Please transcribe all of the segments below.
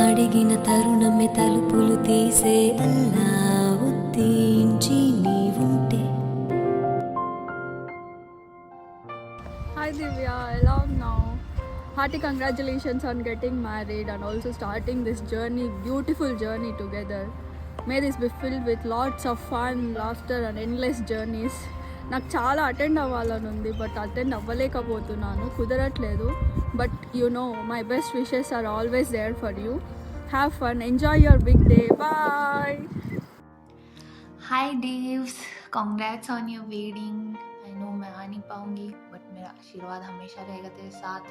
అడిగిన తరుణమే తలుపులు తీసే అల్లా ఉద్దేంచి నీవుంటే. Hi Divya, ఎలా ఉన్నావు? Hearty congratulations on getting married and also starting this journey, beautiful journey together. May this be filled with lots of fun, laughter and endless journeys. నాకు చాలా attend అవ్వాలని ఉంది, బట్ అటెండ్ అవ్వలేకపోతున్నాను, కుదరట్లేదు. But you know my best wishes are always there for you. Have fun, enjoy your big day, bye. Hi Devs, congrats on your wedding. I know मैं आ नहीं पाऊंगी, बट मेरा आशीर्वाद हमेशा रहेगा तेरे साथ।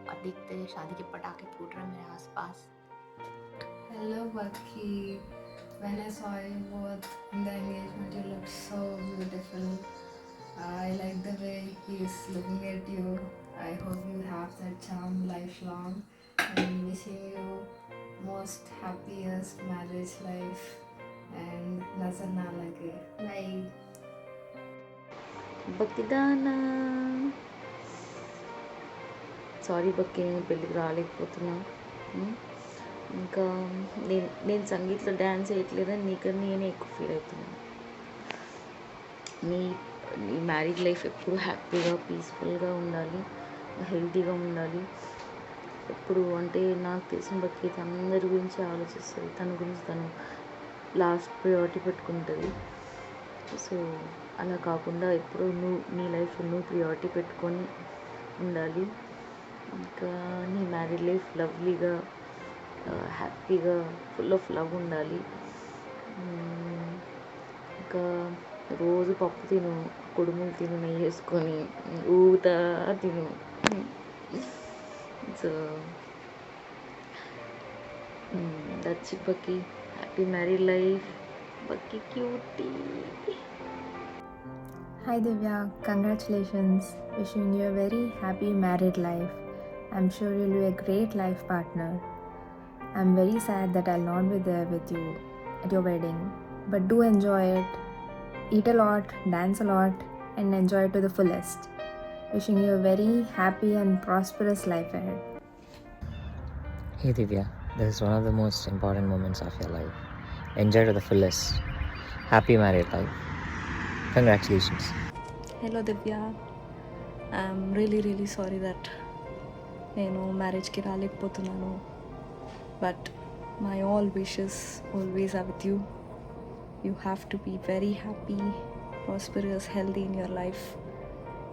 और देखते हैं शादी के पटाखे फूट रहे हैं मेरे आसपास। Hello Bucky. When I saw you both in the engagement, you looked so beautiful. I like the way he's looking at you. I hope you have that charm lifelong. And wishing you most happiest marriage life. And nazar na lage. Bye. బక్కిదానా sorry బక్కి, నేను పెళ్ళికి రాలేకపోతున్నా. ఇంకా నేను సంగీత్లో dance వేయట్లేదని నీకన్నా నేనే ఎక్కువ feel అవుతున్నాను. నీ నీ మ్యారేజ్ లైఫ్ ఎప్పుడు హ్యాపీగా పీస్ఫుల్గా ఉండాలి, హెల్తీగా ఉండాలి. ఎప్పుడు అంటే నాకు తెలిసిన బక్కి అందరి గురించి ఆలోచిస్తుంది, తన గురించి తను లాస్ట్ ప్రయారిటీ పెట్టుకుంటుంది. సో అలా కాకుండా ఎప్పుడు నీ లైఫ్ నువ్వు ప్రియారిటీ పెట్టుకొని ఉండాలి. ఇంకా నీ మ్యారీడ్ లైఫ్ లవ్లీగా హ్యాపీగా ఫుల్ ఆఫ్ లవ్ ఉండాలి. ఇంకా రోజు పప్పు తిను, కుడుములు తిను, నెయ్యి వేసుకొని ఊతా తిను. సో దట్స్ ఇట్ బక్కి. హ్యాపీ మ్యారీడ్ లైఫ్ బక్కి, cutie. Hi Divya, congratulations. Wishing you a very happy married life. I'm sure you'll be a great life partner. I'm very sad that I'll not be there with you at your wedding, but do enjoy it. Eat a lot, dance a lot, and enjoy it to the fullest. Wishing you a very happy and prosperous life ahead. Hey Divya, this is one of the most important moments of your life. Enjoy to the fullest. Happy married life. Congratulations. Hello Divya, I'm really sorry that నేను మ్యారేజ్కి రాలేకపోతున్నాను. But my all wishes always are with you. You have to be very happy, prosperous, healthy in your life.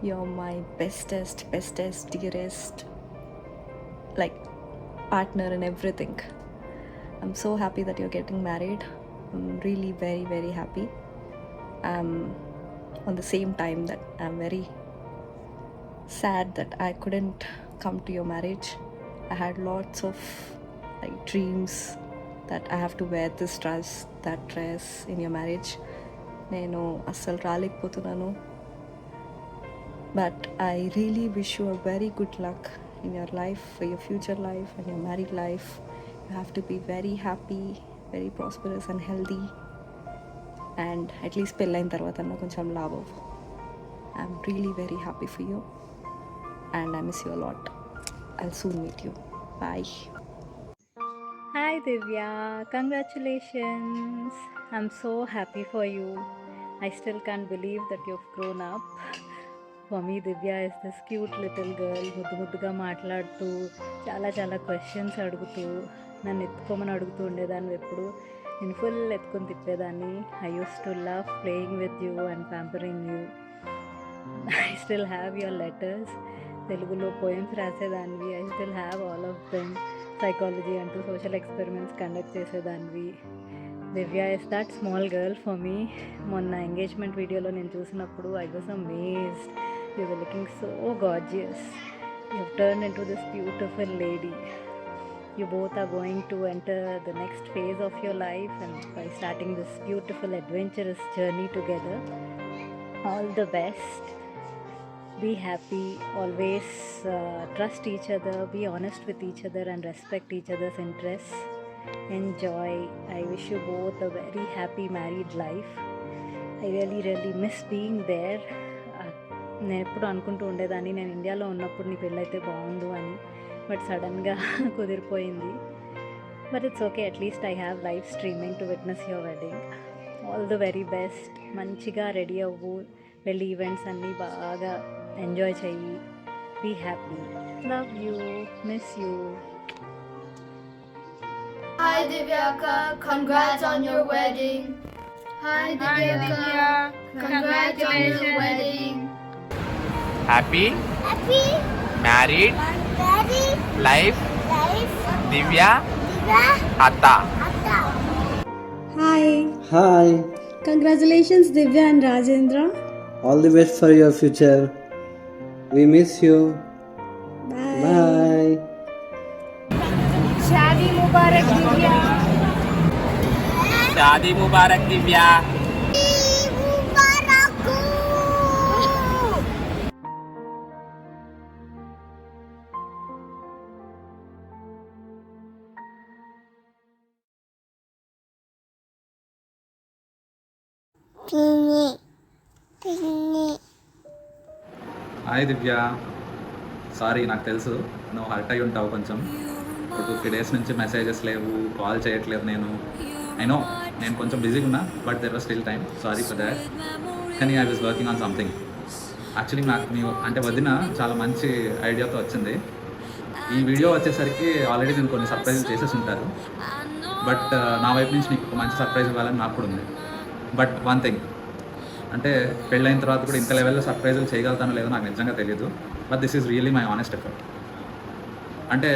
You are my bestest dearest like partner and everything. I'm so happy that you're getting married. I'm really very happy. On the same time that I'm very sad that I couldn't come to your marriage. I had lots of like dreams that I have to wear this dress, that dress in your marriage. నేను అస్సలు రాలేకపోతున్నాను. But I really wish you a very good luck in your life, for your future life and your married life. You have to be very happy, very prosperous and healthy. And at least పెళ్ళైన తర్వాత అన్న కొంచెం లావ్ అవ్వు. I'm really very happy for you and I miss you a lot. I'll soon meet you. Bye. Hi Divya, congratulations. I'm so happy for you. I still can't believe that you've grown up. For me, Divya is this cute little girl, ముద్దుగా మాట్లాడుతూ చాలా questions అడుగుతూ నన్ను ఎత్తుకోమని అడుగుతూ ఉండేదాన్ని. ఎప్పుడు నేను full ఎత్తుకొని తిప్పేదాన్ని. I used to love playing with you and pampering you. I still have your letters. తెలుగులో పోయమ్స్ రాసేదానివి. I still have all of them. Psychology అంటూ సోషల్ ఎక్స్పెరిమెంట్స్ కండక్ట్ చేసేదానివి. Divya is that small girl for me. మొన్న engagement వీడియోలో నేను చూసినప్పుడు I was amazed. You were looking so gorgeous. You have turned into this beautiful lady. You both are going to enter the next phase of your life and by starting this beautiful adventurous journey together. All the best. Be happy. Always trust each other. Be honest with each other and respect each other's interests. Enjoy. I wish you both a very happy married life. I really miss being there. నేను ఎప్పుడు అనుకుంటూ ఉండేదాన్ని, నేను ఇండియాలో ఉన్నప్పుడు నీ పెళ్ళైతే బాగుండు అని. బట్ సడన్గా కుదిరిపోయింది. But it's okay, at least I have live streaming to witness your wedding. All the very best. మంచిగా రెడీ అవ్వు, వెళ్ళి ఈవెంట్స్ అన్నీ బాగా ఎంజాయ్ చెయ్యి. Be happy. Love you, miss you. Hi Divyaka, congrats on your wedding. Hi Divyaka, congrats on your wedding. Happy married life Divya Atta. Hi, Congratulations, Divya and Rajendra. all the best for your future. We miss you. Bye. Shadi Mubarak Divya. Hi Divya, sorry నాకు తెలుసు నువ్వు hurt అయి ఉంటావు కొంచెం. ఇప్పుడు 2-3 days నుంచి messages లేవు, call చేయట్లేదు నేను. ఐ నో నేను కొంచెం బిజీగా ఉన్నా, but there was still time. Sorry for that. కానీ I was working on something. Actually నాకు మీ అంటే వదిన చాలా మంచి ఐడియాతో వచ్చింది. ఈ వీడియో వచ్చేసరికి ఆల్రెడీ నేను కొన్ని సర్ప్రైజులు చేసేసి ఉంటారు, బట్ నా వైపు నుంచి నీకు ఒక మంచి సర్ప్రైజ్ ఇవ్వాలని నాకు కూడా ఉంది. బట్ వన్ థింగ్, అంటే పెళ్ళైన తర్వాత కూడా ఇంత లెవెల్లో సర్ప్రైజులు చేయగలుగుతానో లేదో నాకు నిజంగా తెలియదు. But this is really my honest effort. అంటే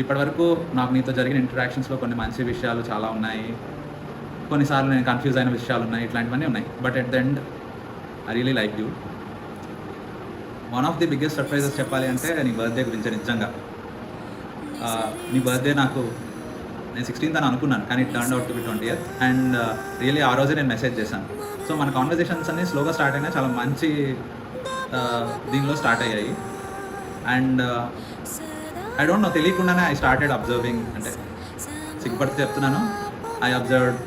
ఇప్పటివరకు నాకు నీతో జరిగిన ఇంటరాక్షన్స్లో కొన్ని మంచి విషయాలు చాలా ఉన్నాయి, కొన్నిసార్లు నేను కన్ఫ్యూజ్ అయిన విషయాలు ఉన్నాయి, ఇట్లాంటివన్నీ ఉన్నాయి. But at the end I really like you. One of the biggest surprises చెప్పాలి అంటే నీ బర్త్డే గురించి. నిజంగా నీ బర్త్డే నాకు నేను 16th అని అనుకున్నాను, కానీ it turn out to be 20th. And really ఆ రోజే నేను మెసేజ్ చేశాను. సో మన కాన్వర్జేషన్స్ అన్నీ స్లోగా స్టార్ట్ అయినా చాలా మంచి దీనిలో స్టార్ట్ అయ్యాయి. అండ్ ఐ డోంట్ నో, తెలియకుండానే ఐ స్టార్టెడ్ అబ్జర్వింగ్. అంటే సిగ్గుపడితే చెప్తున్నాను, I observed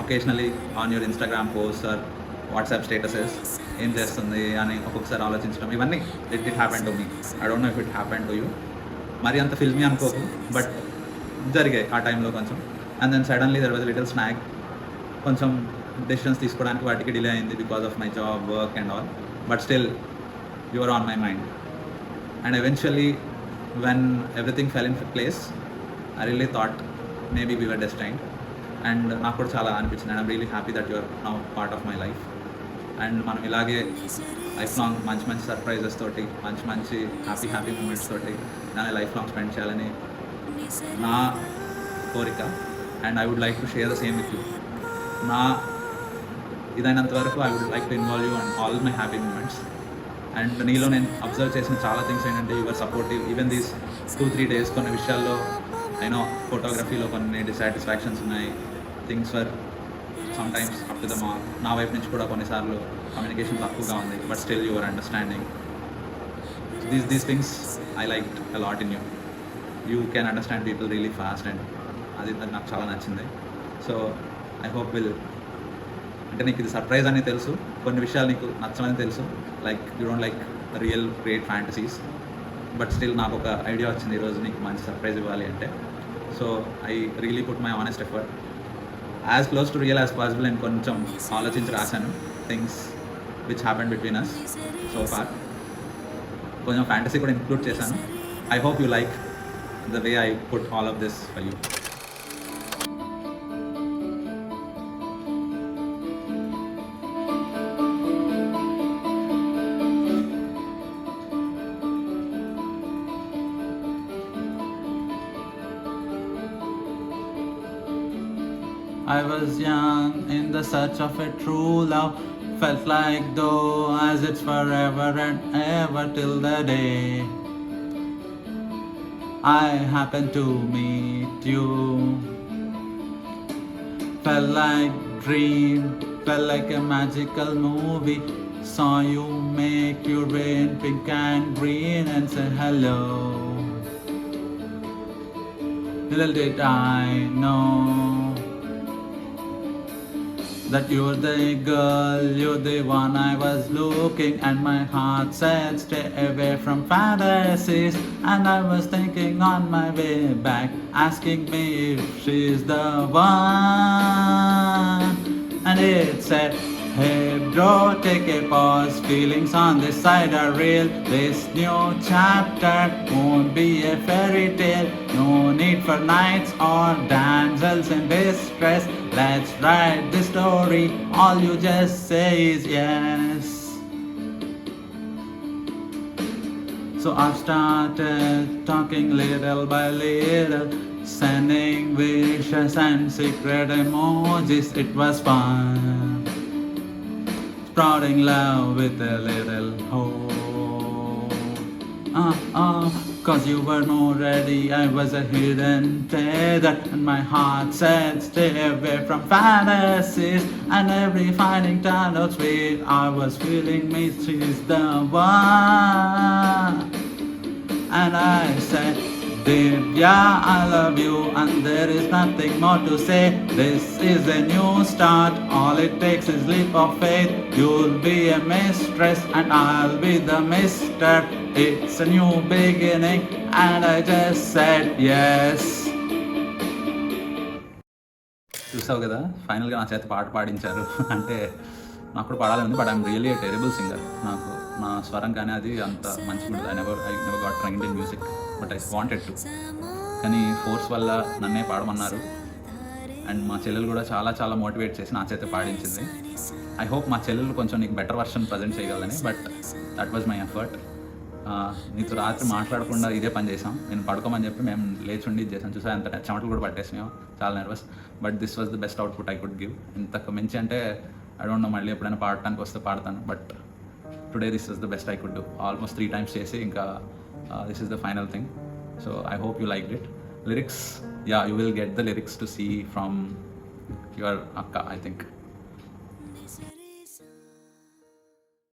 occasionally on your Instagram post or WhatsApp statuses ఏం చేస్తుంది అని ఒక్కొక్కసారి ఆలోచించడం. ఇవన్నీ it happen to me. I don't know if it happen to you. మరి అంత ఫిల్మీ అనుకోకు, బట్ జరిగాయి ఆ టైంలో కొంచెం. And then suddenly there was little snack. కొంచెం డెసిషన్స్ తీసుకోవడానికి వాటికి డిలే అయింది because of my job, work and all. But still you are on my mind. And eventually when everything fell in place, I really thought maybe we were destined. And నాకు కూడా చాలా అనిపించింది. And I'm really happy that you are now part of my life. And మనం ఇలాగే life long మంచి మంచి surprises తోటి, మంచి మంచి హ్యాపీ మూమెంట్స్ తోటి దాన్ని లైఫ్ లాంగ్ స్పెండ్ చేయాలని నా కోరిక. And I would like to share the same with you. నా ఇదైనంత వరకు I would like to involve you and all my happy moments. And నీలో నేను అబ్జర్వ్ చేసిన చాలా థింగ్స్ ఏంటంటే your supportive. Even these 2-3 days కొన్ని విషయాల్లో అయినో ఫోటోగ్రఫీలో కొన్ని డిసాటిస్ఫాక్షన్స్ ఉన్నాయి, things were sometimes up to the mark. నా వైపు నుంచి కూడా కొన్నిసార్లు కమ్యూనికేషన్ తక్కువగా ఉంది, but still your understanding. These things I like a lot in you. You can understand people really fast, and అది నాకు చాలా నచ్చింది. సో ఐ హోప్ విల్, అంటే నీకు ఇది సర్ప్రైజ్ అని తెలుసు, కొన్ని విషయాలు నీకు నచ్చమని తెలుసు, like you don't like real great fantasies, but still నాకు ఒక ఐడియా వచ్చింది ఈరోజు నీకు మంచి సర్ప్రైజ్ ఇవ్వాలి అంటే. So I really put my honest effort as close to real as possible. నేను కొంచెం ఆలోచించి రాశాను things which happen between us so far. కొంచెం ఫ్యాంటసీ కూడా ఇంక్లూడ్ చేశాను. I hope you like the way I put all of this for you. I was young in the search of a true love, felt like though as it's forever and ever till the day I happened to meet you. Felt like dream, felt like a magical movie. Saw you make your rain pink and green and say hello. Little did I know that you're the girl, you're the one I was looking, and my heart said stay away from fantasies. And I was thinking on my way back, asking me if she's the one. And it said, hey bro, take a pause, feelings on this side are real. This new chapter won't be a fairy tale. No need for knights or damsels in distress. Let's write the story, all you just say is yes. So I started talking little by little, sending wishes and secret emojis. It was fun, sprouting love with a little hope. Cause you were more ready, I was a hidden tether, and my heart said stay away from fantasies. And every finding turned out sweet, I was feeling me, she's the one. And I said, Divya, I love you, and there is nothing more to say. This is a new start, all it takes is leap of faith. You'll be a mistress and I'll be the mister. It's a new beginning, and I just said yes. చూసావు కదా, ఫైనల్గా నా చేత పాట పాడించారు. అంటే నాకు కూడా పాడాలి ఉంది, but I'm really a terrible singer. నాకు నా స్వరం కానీ అది అంత మంచిగా ఉంటుంది. I never got trained in music, but I wanted to. కానీ ఫోర్స్ వల్ల నన్నే పాడమన్నారు. అండ్ మా చెల్లెలు కూడా చాలా చాలా మోటివేట్ చేసి నా చేత పాడించింది. ఐ హోప్ మా చెల్లెలు కొంచెం నీకు బెటర్ వర్షన్ ప్రజెంట్ చేయగలని, but that was my effort. నీతో రాత్రి మాట్లాడకుండా ఇదే పని చేసాం. నేను పడుకోమని చెప్పి మేము లేచుండి ఇది చేసాం. చూసా అంత చెమటలు కూడా పట్టేసినాం, చాలా nervous. But this was the best output I could give. ఇంతకు మించి అంటే ఐ డోంట్ నో, మళ్ళీ ఎప్పుడైనా పాడటానికి వస్తే పాడతాను. But today this is the best I could do. Almost 3 times చేసి ఇంకా this is the final thing. So I hope you liked it. Lyrics, yeah, you will get the lyrics to see from your akka, I think.